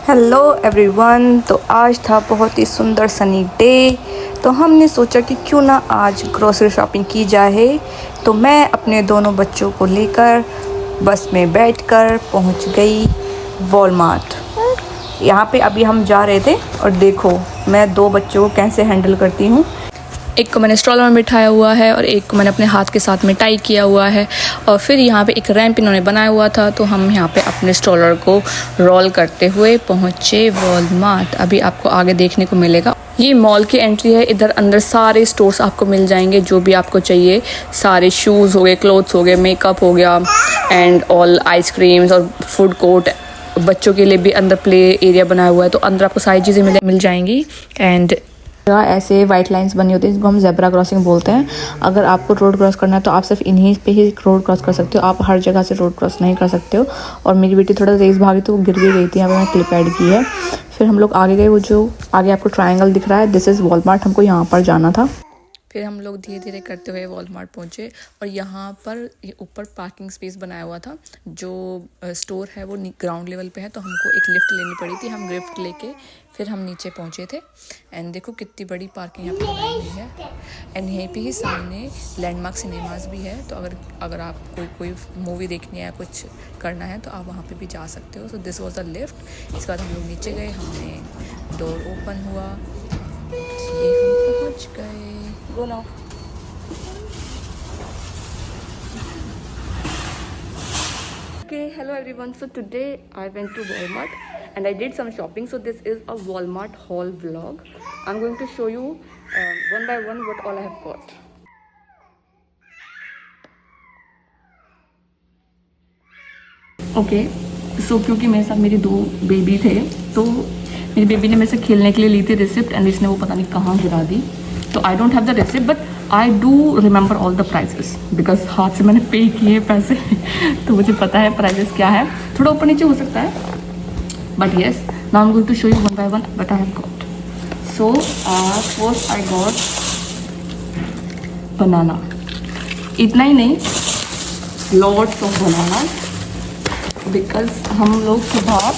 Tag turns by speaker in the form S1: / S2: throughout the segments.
S1: Hello everyone. तो आज था बहुत ही सुंदर सनी डे, तो हमने सोचा कि क्यों ना आज ग्रोसरी शॉपिंग की जाए। तो मैं अपने दोनों बच्चों को लेकर बस में बैठकर पहुंच गई वॉलमार्ट। यहाँ पे अभी हम जा रहे थे और देखो मैं दो बच्चों को कैसे हैंडल करती हूँ। एक को मैंने स्ट्रॉलर में बिठाया हुआ है और एक को मैंने अपने हाथ के साथ में टाई किया हुआ है। और फिर यहाँ पे एक रैंप इन्होंने बनाया हुआ था, तो हम यहाँ पे अपने स्ट्रॉलर को रोल करते हुए पहुँचे वॉलमार्ट। अभी आपको आगे देखने को मिलेगा, ये मॉल की एंट्री है। इधर अंदर सारे स्टोर्स आपको मिल जाएंगे जो भी आपको चाहिए। सारे शूज़ हो गए, क्लोथ्स हो गए, मेकअप हो गया एंड ऑल आइसक्रीम्स और फूड कोर्ट। बच्चों के लिए भी अंदर प्ले एरिया बनाया हुआ है, तो अंदर आपको सारी चीज़ें मिल जाएंगी। एंड ऐसे वाइट लाइंस बनी होती हैं जिनको हम जेब्रा क्रॉसिंग बोलते हैं। अगर आपको रोड क्रॉस करना है तो आप सिर्फ इन्हीं पे ही रोड क्रॉस कर सकते हो, आप हर जगह से रोड क्रॉस नहीं कर सकते हो। और मेरी बेटी थोड़ा तेज़ भागी तो वो गिर भी गई थी, यहाँ पे मैंने क्लिप ऐड की है। फिर हम लोग आगे गए, वो जो आगे आपको ट्रायंगल दिख रहा है, दिस इज़ वॉलमार्ट। हमको यहाँ पर जाना था। फिर हम लोग धीरे धीरे करते हुए वॉलमार्ट पहुँचे और यहाँ पर ये ऊपर पार्किंग स्पेस बनाया हुआ था। जो स्टोर है वो ग्राउंड लेवल पे है, तो हमको एक लिफ्ट लेनी पड़ी थी। हम लिफ्ट लेके फिर हम नीचे पहुँचे थे। एंड देखो कितनी बड़ी पार्किंग यहाँ पे बनाई हुई है। एंड यहीं पे ही सामने लैंडमार्क सिनेमास भी है, तो अगर आप कोई मूवी देखनी है या कुछ करना है तो आप वहाँ पे भी जा सकते हो। So this was the lift. इसके बाद हम लोग नीचे गए, हमने डोर ओपन हुआ, ये हम पहुँच गए। Go now. Okay, hello everyone. So today I went to Walmart and I did some shopping. So this is a Walmart haul vlog. I'm going to show you one by one what all I have got. Okay, so क्योंकि मेरे साथ मेरे दो baby थे, तो मेरी baby ने मेरे से खेलने के लिए ली थी रिसिप्ट एंड इसने वो पता नहीं कहाँ गिरा दी। तो I don't have the receipt but I do remember all the prices because हाथ से मैंने पे किए पैसे तो मुझे पता है प्राइजेस क्या है। थोड़ा ऊपर नीचे हो सकता है but yes, now I am going to show you one by one what I have got. So first I got banana. इतना ही नहीं, लॉट्स ऑफ बनाना, बिकॉज हम लोग सुबह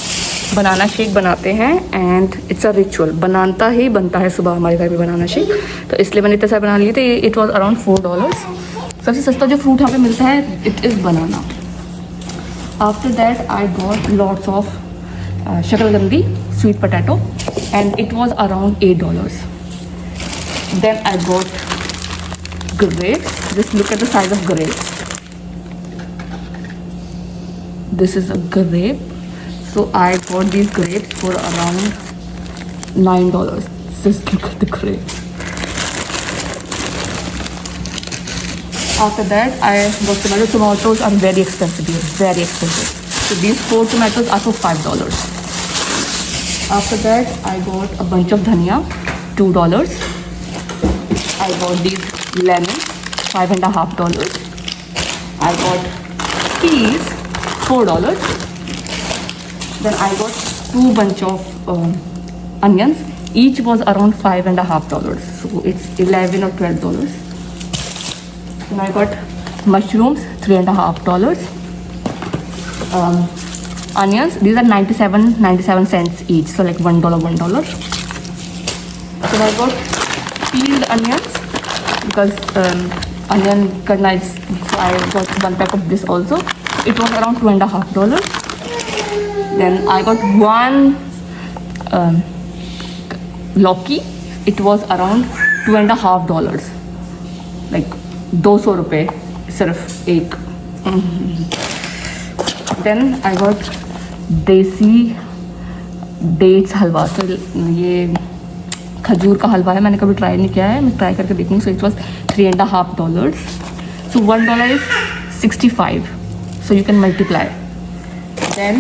S1: बनाना शेक बनाते हैं एंड इट्स अ रिचुअल। बनाता ही बनता है सुबह हमारे घर में बनाना शेक, तो इसलिए मैंने इतना सारा बना लिए थे। It was around $4। सबसे सस्ता जो फ्रूट यहाँ पे मिलता है it is banana. After that I got lots of शकरकंदी, sweet potato and it was around $8। Then I got grapes. Just look at the size of grapes. This is a grape. So I got these grapes for around $9. Just look at the grapes. After that I got tomatoes. Tomatoes are very expensive here, very expensive. So these 4 tomatoes are for $5. After that I got a bunch of dhania, $2. I got these lemons, $5.50. I got peas, $4. Then I got 2 bunch of onions. Each was around $5.50. So it's $11 or $12. Then I got mushrooms, $3.50. Onions, these are 97 cents each, so like $1. Then I got peeled onions because onion karna is, so I got 1 pack of this also. It was around $2.50. Then I got 1 लौकी. It was around $2.50. like 200 रुपये सिर्फ एक. Then I got देसी dates हलवा. तो ये खजूर का हलवा है, मैंने कभी ट्राई नहीं किया है, मैं ट्राई करके देखूँगी. So it was $3.50. So $1 is 65. So you can multiply. Then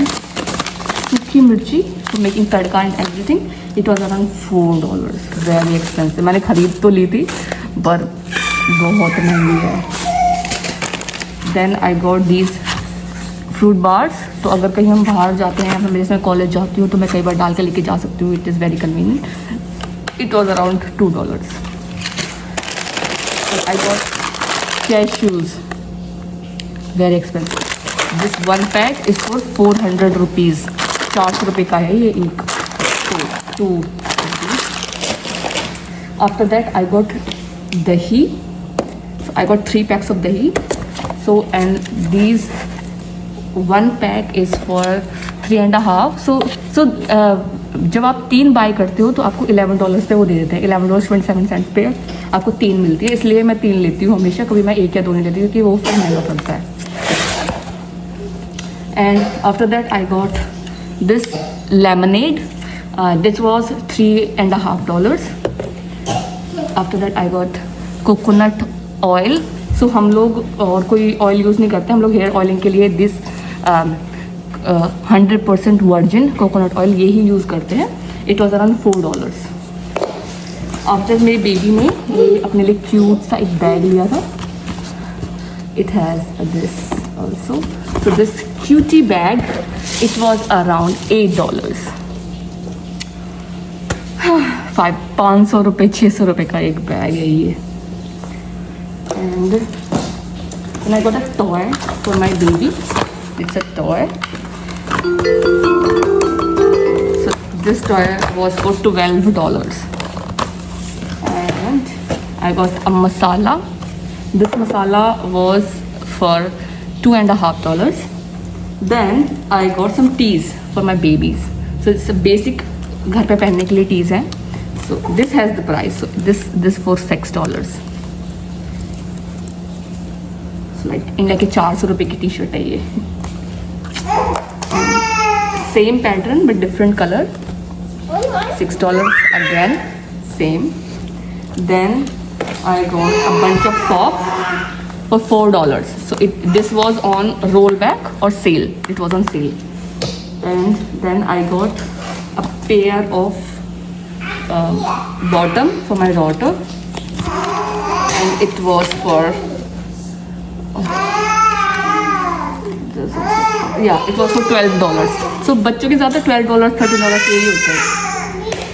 S1: सूखी मिर्ची for making tadka and everything. It was around $4. Very expensive. मैंने खरीद तो ली थी पर बहुत महंगी है. Then I got these fruit bars. तो अगर कहीं हम बाहर जाते हैं, मैं जैसे कॉलेज जाती हूँ तो मैं कई बार डाल के लेके जा सकती हूँ. It is very convenient. It was around $2. So I got cashews. Very expensive. This 1 pack is for 400 rupees. 400 रुपये का है ये एक, two. After that I got dahi, I got 3 packs of dahi. So and these 1 pack is for 3.5। So जब आप 3 bye करते हो तो आपको $11 पे वो दे देते हैं, $11.27 पे आपको 3 मिलती है, इसलिए मैं 3 लेती हूँ हमेशा, कभी मैं 1 या 2 नहीं लेती क्योंकि वो फिर महंगा पड़ता है। And after that I got this lemonade, this was $3.5। After that I got coconut oil. So हम लोग और कोई ऑयल यूज़ नहीं करते, हम लोग हेयर ऑयलिंग के लिए दिस 100% वर्जिन कोकोनट ऑयल ये ही यूज़ करते हैं। It was around $4। आफ्टर मेरी बेबी ने ये अपने लिए क्यूट सा एक बैग लिया था, it has this also. So this cutie bag it was around $8। 500 रुपये 600 रुपये का एक बैग है ये। And I got a toy for my baby, it's a toy. So this toy was for $12, and I got a masala. This masala was for $2.5. Then I got some teas for my babies. So it's a basic घर पे पहनने के लिए teas हैं. So this has the price. So this for $6. So like India के 400 रुपये की T-shirt है ये. Same pattern but different color, $6 again, same. Then I got a bunch of socks for $4. So this was on rollback or sale, it was on sale. And then I got a pair of bottom for my daughter, and it was for it was for $12. So बच्चों के ज़्यादा $12 $13 यही होता है,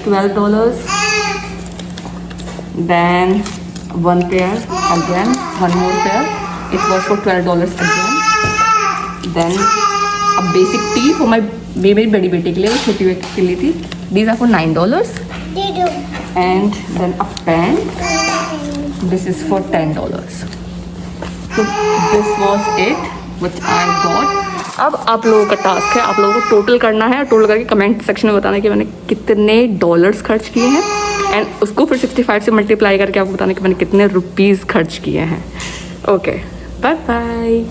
S1: $12. Then one pair again, one more pair, it was for $12 again. Then a basic tee for my मेरी बड़ी बेटी के लिए, वो छोटी बेटी के लिए थी, these are for $9. And then a pen, this is for $10. So this was it which I got. अब आप लोगों का टास्क है, आप लोगों को टोटल करना है और टोटल करके कमेंट सेक्शन में बताना कि मैंने कितने डॉलर्स खर्च किए हैं, एंड उसको फिर 65 से मल्टीप्लाई करके आपको बताना कि मैंने कितने रुपीज़ खर्च किए हैं. Okay, bye bye.